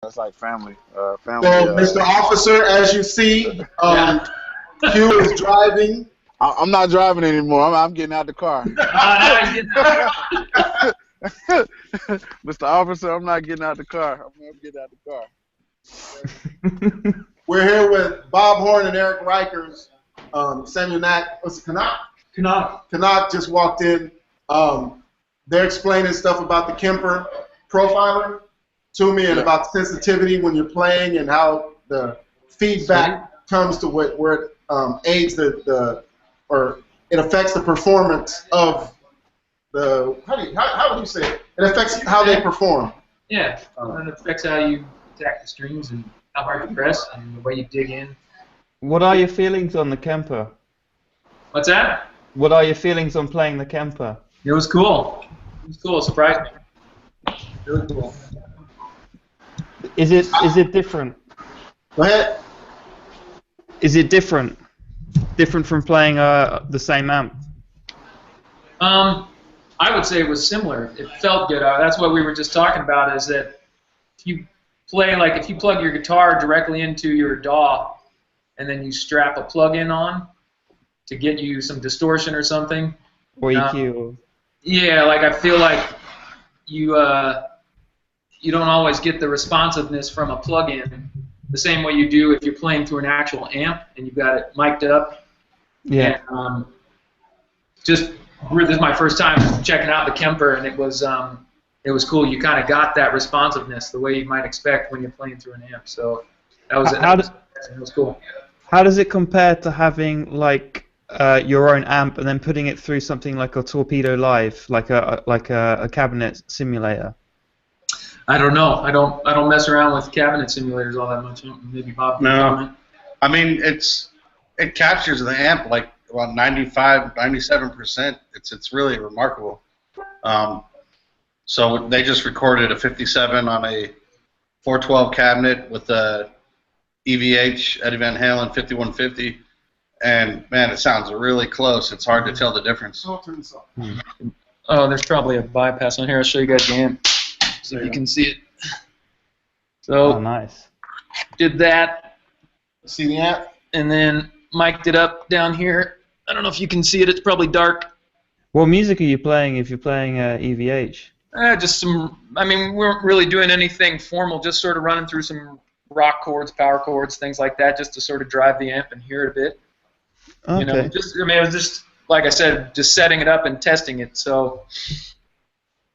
It's like family. So, Mr. Officer, as you see, Q is driving. I'm not driving anymore. I'm getting out the car. Mr. Officer, I'm not getting out the car. I'm getting out the car. We're here with Bob Horn and Erik Reichers. Samuel Knack, what's it, Canuck just walked in. They're explaining stuff about the Kemper profiler to me and about sensitivity when you're playing and how the feedback comes to where it aids or it affects the performance of the, how would you say it? It affects how they perform. Yeah, it affects how you attack the strings and how hard you press and the way you dig in. What are your feelings on the Kemper? What's that? What are your feelings on playing the Kemper? It was cool. It was cool. It surprised me. Really cool. Is it different? Go ahead. Is it different? Different from playing the same amp? I would say it was similar. It felt good. That's what we were just talking about. Is that if you play if you plug your guitar directly into your DAW, and then you strap a plug-in on to get you some distortion or something. Or EQ. Yeah, I feel like you don't always get the responsiveness from a plug-in the same way you do if you're playing through an actual amp and you've got it mic'd up. Yeah. And, this is my first time checking out the Kemper, and it was cool. You kind of got that responsiveness the way you might expect when you're playing through an amp. So that was it was cool. How does it compare to having your own amp and then putting it through something like a Torpedo Live, like a cabinet simulator? I don't know. I don't mess around with cabinet simulators all that much. Maybe Bob can comment. I mean, it captures the amp about 95, 97%. It's really remarkable. So they just recorded a 57 on a 412 cabinet with a EVH Eddie Van Halen 5150, and man, it sounds really close. It's hard to tell the difference. Oh, there's probably a bypass on here. I'll show you guys the amp so you can see it. So nice. Did that. See the amp? And then mic'd it up down here. I don't know if you can see it. It's probably dark. What music are you playing if you're playing EVH? Just some. I mean, we weren't really doing anything formal. Just sort of running through some rock chords, power chords, things like that, just to sort of drive the amp and hear it a bit. Okay. It was just like I said, just setting it up and testing it. So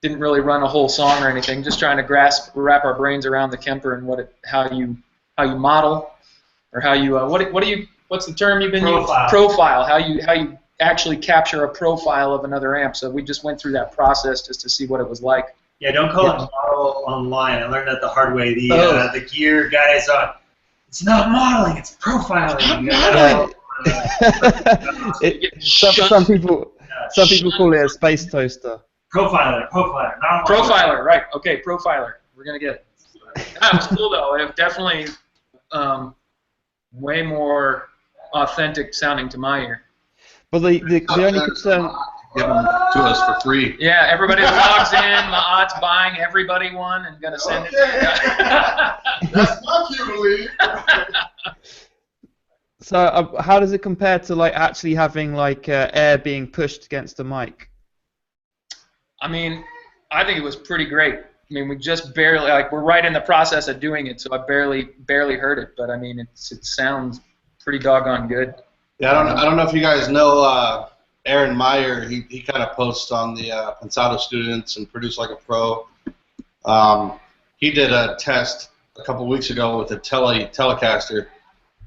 didn't really run a whole song or anything. Just trying to wrap our brains around the Kemper and how you model, or how you what's the term you've been using? Profile. How you actually capture a profile of another amp. So we just went through that process just to see what it was like. Yeah, don't call it model online. I learned that the hard way. The gear guys it's not modeling, it's profiling. Some people call it a space toaster. Profiler, not profiler, right? Okay, profiler. We're gonna get it. That was cool though. It definitely way more authentic sounding to my ear. But the only concern. Give them to us for free. Yeah, everybody logs in. Maat's buying everybody one and gonna send it. That's not cute to leave. So how does it compare to actually having air being pushed against the mic? I mean, I think it was pretty great. I mean, we just barely we're right in the process of doing it, so I barely heard it. But I mean, it sounds pretty doggone good. Yeah, I don't know if you guys know. Aaron Meyer, he kind of posts on the Pensado students and produced like a pro. He did a test a couple weeks ago with a Telecaster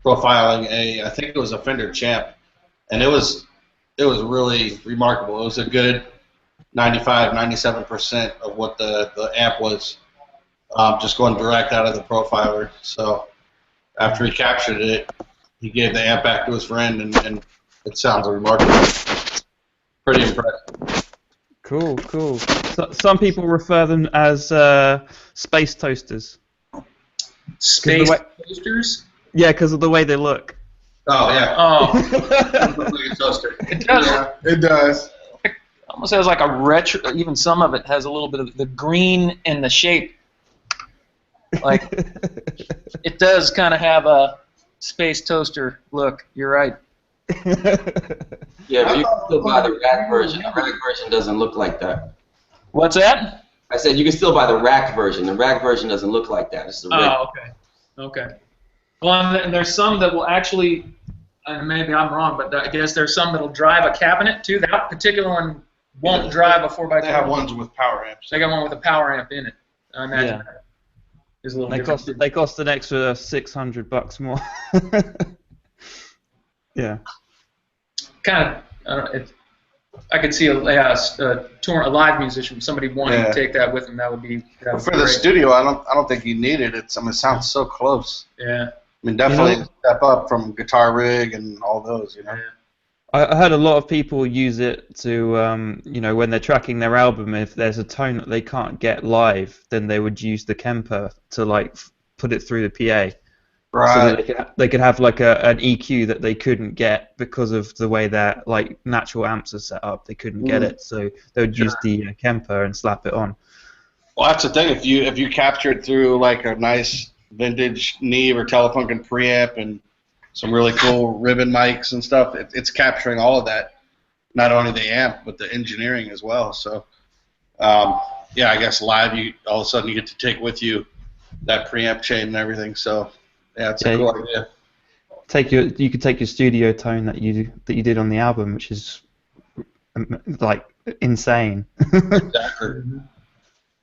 profiling I think it was a Fender Champ, and it was really remarkable. It was a good 95, 97% of what the amp was, just going direct out of the profiler. So after he captured it, he gave the amp back to his friend, and it sounds remarkable. Pretty impressive. Cool. So, some people refer them as space toasters. Space toasters? Yeah, because of the way they look. Oh, yeah. Oh. It looks like a toaster. It does. Yeah, it does. It almost has like a retro, even some of it has a little bit of the green in the shape. Like, it does kind of have a space toaster look. You're right. Yeah, but you can still buy the rack version. The rack version doesn't look like that. What's that? I said you can still buy the rack version. The rack version doesn't look like that. It's the Oh, okay. Okay. Well, and there's some that will actually, and maybe I'm wrong, but I guess there's some that'll drive a cabinet too. That particular one won't drive a 4x12. They have ones with power amps. They got one with a power amp in it. I imagine Yeah. that is a little They different. cost an extra $600 more. Yeah. Kind of, I don't know, I could see a live musician, somebody wanting to take that with them. That would be For the great. studio, I don't think you need it. It sounds so close. Yeah. I mean, definitely step up from Guitar Rig and all those, you know. I heard a lot of people use it to, when they're tracking their album, if there's a tone that they can't get live, then they would use the Kemper to, like, put it through the PA. Right. So that they could have, like, an EQ that they couldn't get because of the way their, like, natural amps are set up. They couldn't get it, so they would use the Kemper and slap it on. Well, that's the thing. If you capture it through, like, a nice vintage Neve or Telefunken preamp and some really cool ribbon mics and stuff, it's capturing all of that, not only the amp but the engineering as well. So, yeah, I guess live, all of a sudden you get to take with you that preamp chain and everything. So, yeah, it's a cool idea. You could take your studio tone that you did on the album, which is like insane. Exactly.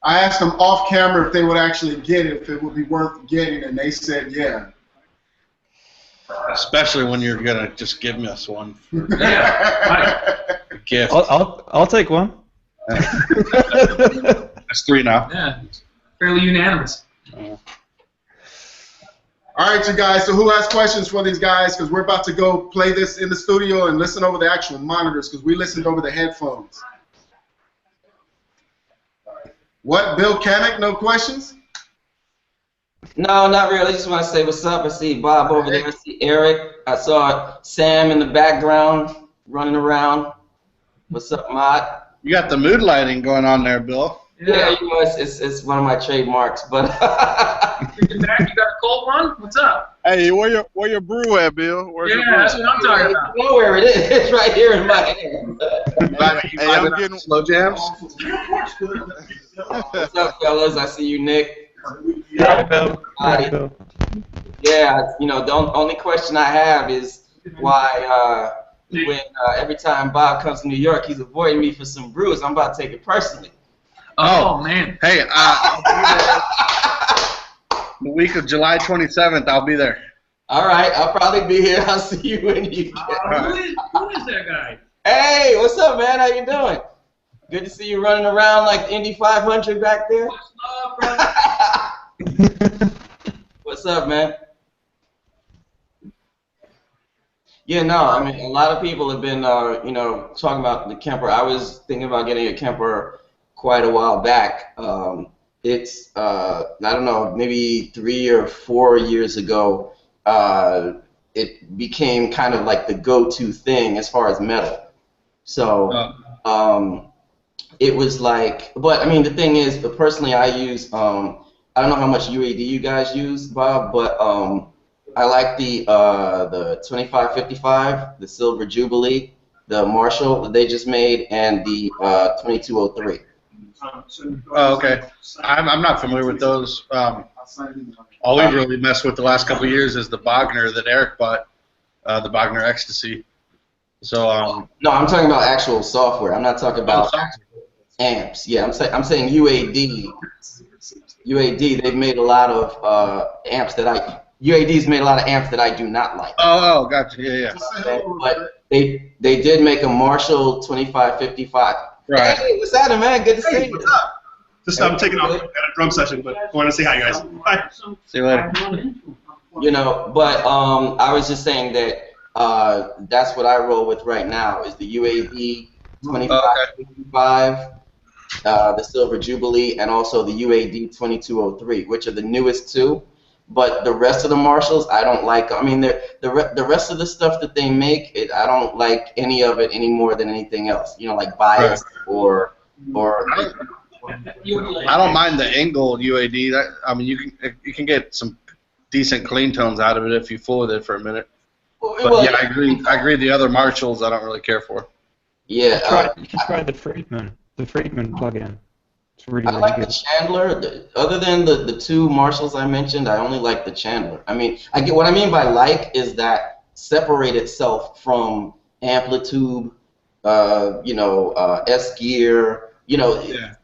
I asked them off camera if they would actually get it, if it would be worth getting, and they said yeah. Especially when you're gonna just give us one for Yeah. a gift. I'll take one. That's 3 now. Yeah. Fairly unanimous. All right, you guys. So who has questions for these guys? Because we're about to go play this in the studio and listen over the actual monitors, because we listened over the headphones. What, Bill Kamek? No questions? No, not really. I just want to say what's up. I see Bob over there. I see Erik. I saw Sam in the background running around. What's up, Maat? You got the mood lighting going on there, Bill. Yeah, it's one of my trademarks. But You got a cold one? What's up? Hey, where your brew at, Bill? Where's your brew? That's what I'm talking about. you know where it is. It's right here in my hand. Hey, I'm getting slow jams. What's up, fellas? I see you, Nick. Yeah, Bill. Hi. Yeah, the only question I have is why when every time Bob comes to New York, he's avoiding me for some brews. I'm about to take it personally. Oh man. Hey, I'll be there the week of July 27th. I'll be there. All right, I'll probably be here. I'll see you when you get. Who is that guy? Hey, what's up, man? How you doing? Good to see you running around like the Indy 500 back there. What's up, brother? What's up, man? Yeah, no, I mean, a lot of people have been, talking about the Kemper. I was thinking about getting a Kemper quite a while back. It's, I don't know, maybe 3 or 4 years ago, it became kind of like the go-to thing as far as metal. So, it was like, but I mean, the thing is, personally, I use, I don't know how much UAD you guys use, Bob, but I like the 2555, the Silver Jubilee, the Marshall that they just made, and the 2203. Oh, okay. I'm not familiar with those. All we've really messed with the last couple of years is the Bogner that Erik bought, the Bogner Ecstasy. So no, I'm talking about actual software. I'm not talking about amps. Yeah, I'm saying UAD. UAD, they've made a lot of amps that UAD's made a lot of amps that I do not like. Oh, gotcha. Yeah. But they did make a Marshall 2555. Right. Hey, what's happening, man? Good to see you. What's up? Just I'm taking off at a drum session, but I want to say hi, guys. Bye. See you later. But I was just saying that that's what I roll with right now is the UAD 2555, the Silver Jubilee, and also the UAD 2203, which are the newest two. But the rest of the Marshalls, I don't like. I mean, the rest of the stuff that they make, I don't like any of it any more than anything else. Like Bias or I don't mind the angled UAD. I mean, you can get some decent clean tones out of it if you fool with it for a minute. But yeah, I agree. The other Marshalls, I don't really care for. Yeah. You can try the Friedman plugin. It's really, I really like good. the Chandler. Other than the two Marshalls I mentioned, I only like the Chandler. I mean, what I mean by like is that separate itself from Amplitude, S Gear.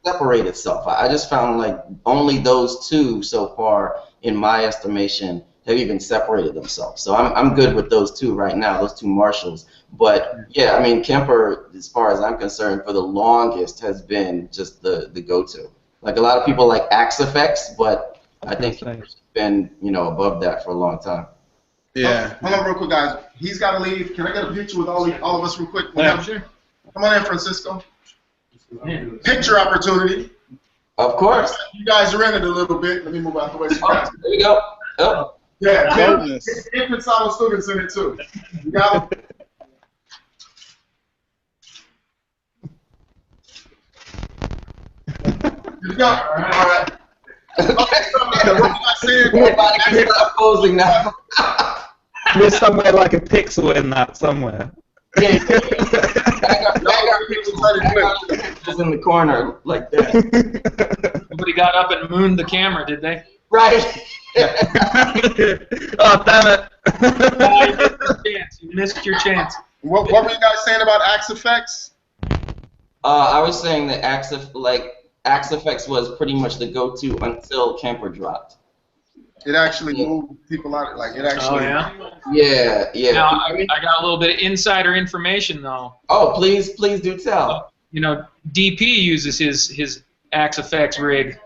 Separate itself. I just found like only those two so far, in my estimation, have even separated themselves. So I'm good with those two right now, those two Marshalls. But yeah, I mean, Kemper, as far as I'm concerned, for the longest has been just the go-to. Like a lot of people like Axe Effects, but I think Kemper's been above that for a long time. Yeah. Hold on real quick, guys. He's got to leave. Can I get a picture with all of us real quick? Yeah, sure. Come on in, Francisco. Picture opportunity. Of course. You guys are in it a little bit. Let me move out the way. So there you go. Oh. Yeah, Pensado students in it too. You got them? Here we go. All right. Okay, so what you guys saying? Everybody can stop posing now. There's somewhere like a pixel in that somewhere. Yeah, pixels in the corner like that. Nobody got up and mooned the camera, did they? Right. Oh, damn it! You missed your chance. What were you guys saying about Axe Effects? I was saying that Axe Effects was pretty much the go-to until Kemper dropped. It actually moved people out. Like it actually. Oh yeah. Yeah. Now I got a little bit of insider information though. Oh, please do tell. DP uses his Axe Effects rig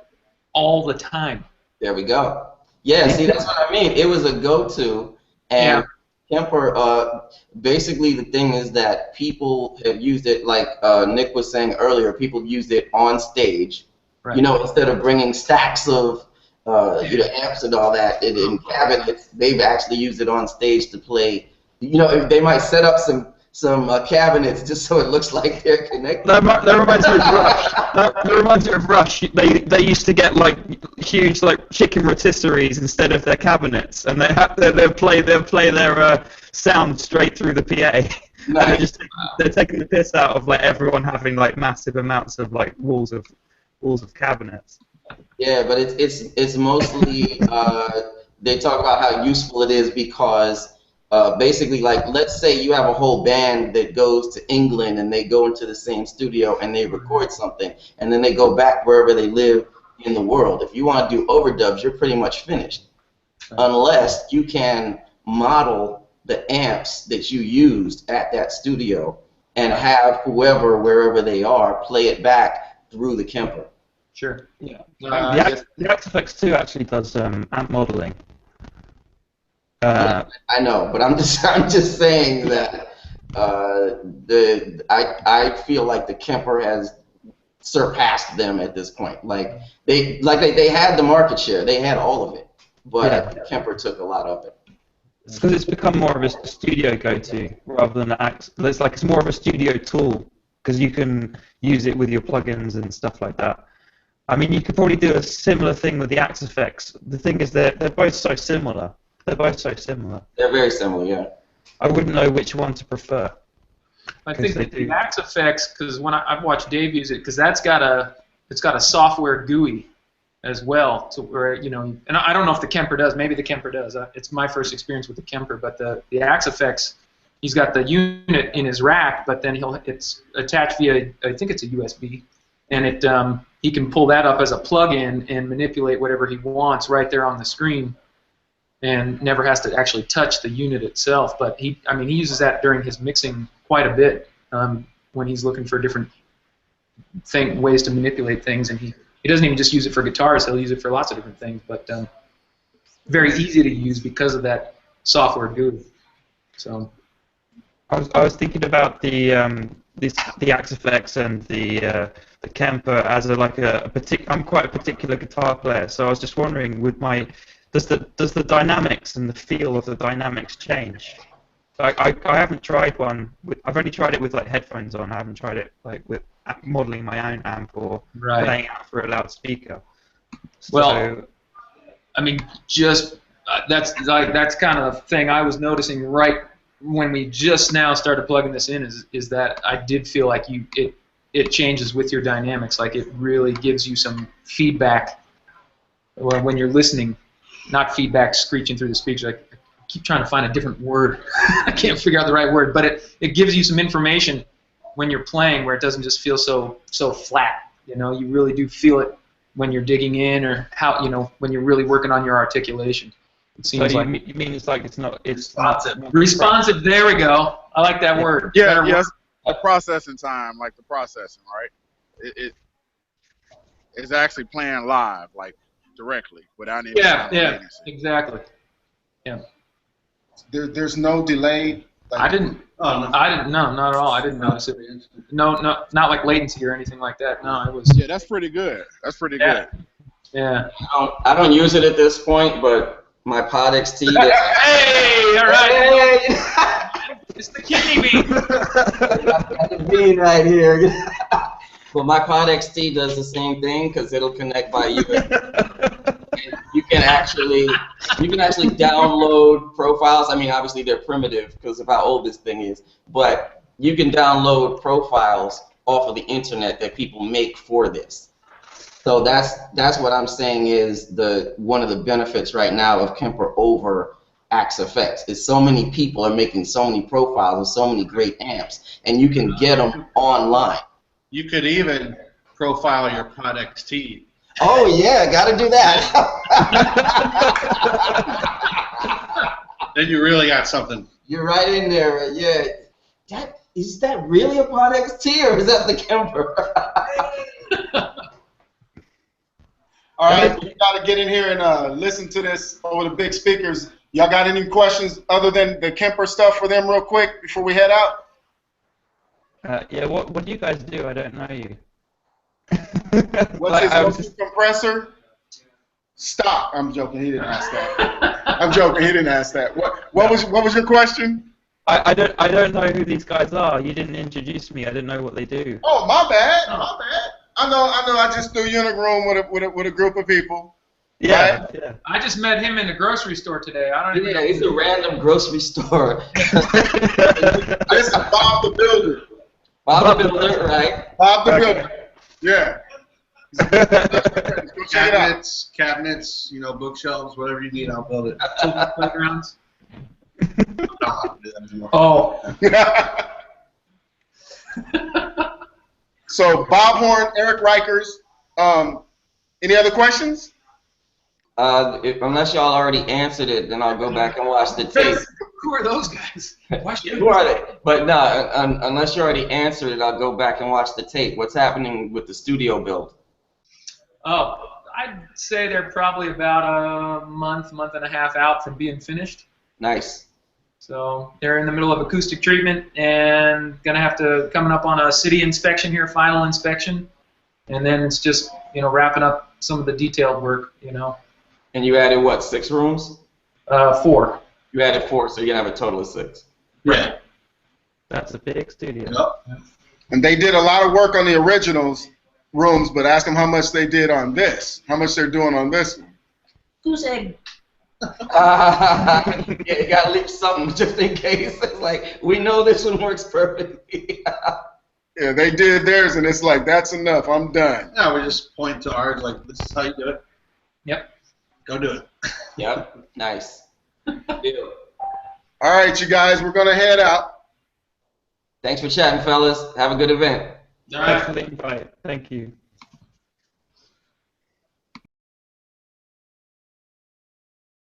all the time. There we go. Yeah, see, that's what I mean. It was a go-to, and Kemper, basically the thing is that people have used it, like Nick was saying earlier, people used it on stage, right. Instead of bringing stacks of amps and all that in cabinets, they've actually used it on stage to play. They might set up some cabinets just so it looks like they're connected. That reminds me of Rush. That reminds me of Rush. They used to get like huge like chicken rotisseries instead of their cabinets, and they'll play their sound straight through the PA. Nice. They're taking the piss out of like everyone having like massive amounts of like walls of cabinets. Yeah, but it's mostly they talk about how useful it is because. Basically, like, let's say you have a whole band that goes to England and they go into the same studio and they record something, and then they go back wherever they live in the world. If you want to do overdubs, you're pretty much finished, unless you can model the amps that you used at that studio and have whoever, wherever they are, play it back through the Kemper. Sure. Yeah. The Axe Effects 2 actually does amp modeling. I know, but I'm just saying that I feel like the Kemper has surpassed them at this point. Like they had the market share, they had all of it, but the Kemper took a lot of it. It's because it's become more of a studio go-to rather than an Axe. It's more of a studio tool because you can use it with your plugins and stuff like that. I mean, you could probably do a similar thing with the Axe Effects. The thing is they're both so similar. They're both so similar. They're very similar, yeah. I wouldn't know which one to prefer. I think the Axe Effects, because when I've watched Dave use it, because it's got a software GUI as well, to where and I don't know if the Kemper does. Maybe the Kemper does. It's my first experience with the Kemper, but the Axe Effects, he's got the unit in his rack, but then it's attached via I think it's a USB, and he can pull that up as a plug-in and manipulate whatever he wants right there on the screen. And never has to actually touch the unit itself. But he uses that during his mixing quite a bit when he's looking for different ways to manipulate things. And he doesn't even just use it for guitars; he'll use it for lots of different things. But very easy to use because of that software GUI. So I was thinking about the Axe Effects and the Kemper as I'm quite a particular guitar player, so I was just wondering, does the dynamics and the feel of the dynamics change So I haven't tried one. I've only tried it with like headphones on. I haven't tried it like with modeling my own amp or playing out for a loudspeaker. Well, So, I mean, just that's kind of the thing I was noticing right when we just now started plugging this in is that I did feel like it changes with your dynamics. Like it really gives you some feedback when you're listening, not feedback screeching through the speakers. Like, I keep trying to find a different word. I can't figure out the right word, but it gives you some information when you're playing where it doesn't just feel so flat. You know, you really do feel it when you're digging in, or how, you know, when you're really working on your articulation. It seems so like you mean it's like it's responsive. Responsive. There we go. I like that word. Yeah, Better yes. word. The processing time, like the processing, right? It's actually playing live, like directly, without any latency. Exactly. Yeah. There's no delay. Like, I didn't. Oh, no. I didn't. No, not at all. I didn't notice it. No, not like latency or anything like that. No, it was. Yeah, that's pretty good. That's pretty good. Yeah. I don't use it at this point, but my Pod XT. Hey, all right. Hey! It's the kidney bean. Got the bean right here. But my Pod XT does the same thing because it'll connect by USB. You can actually download profiles. I mean, obviously they're primitive because of how old this thing is, but you can download profiles off of the internet that people make for this. So that's what I'm saying is one of the benefits right now of Kemper over Axe Effects is so many people are making so many profiles and so many great amps, and you can get them online. You could even profile your Pod XT. Oh yeah, got to do that. Then you really got something. You're right in there. Yeah. Is that really a Pod XT or is that the Kemper? all right, we got to get in here and listen to this over the big speakers. Y'all got any questions other than the Kemper stuff for them real quick before we head out? Yeah, what do you guys do? I don't know you. What's his vocal compressor? Stop. I'm joking. He didn't ask that. I'm joking. He didn't ask that. What was your question? I don't know who these guys are. You didn't introduce me. I didn't know what they do. Oh, my bad. My bad. I know. I just threw you in a room with a group of people. Yeah, right? yeah. I just met him in the grocery store today. I don't even know. It's a random grocery store. This is Bob the Builder. Bob the Builder, right? Bob the Builder. Yeah. Go check it out. Cabinets, bookshelves, whatever you need, I'll build it. Playgrounds. I don't know how to do that anymore. Oh. So Bob Horn, Erik Reichers. Any other questions? Unless y'all already answered it, then I'll go back and watch the tape. Who are those guys? Who are they? But no, unless you already answered it, I'll go back and watch the tape. What's happening with the studio build? Oh, I'd say they're probably about a month and a half out from being finished. Nice. So they're in the middle of acoustic treatment and gonna have to coming up on a city inspection here, final inspection, and then it's just wrapping up some of the detailed work. And you added what? 6 rooms? 4. You added 4, so you're gonna have a total of 6. Yeah. That's a big studio. Yep. And they did a lot of work on the originals rooms, but ask them how much they did on this. How much they're doing on this one. Goose egg. Yeah, you gotta leave something just in case. It's like, we know this one works perfectly. Yeah, they did theirs, and it's like, that's enough. I'm done. Yeah, we just point to ours like, this is how you do it. Yep. Go do it. Yep. Nice. Deal. All right, you guys, we're going to head out. Thanks for chatting, fellas. Have a good event. All right. Thanks for the invite. Thank you.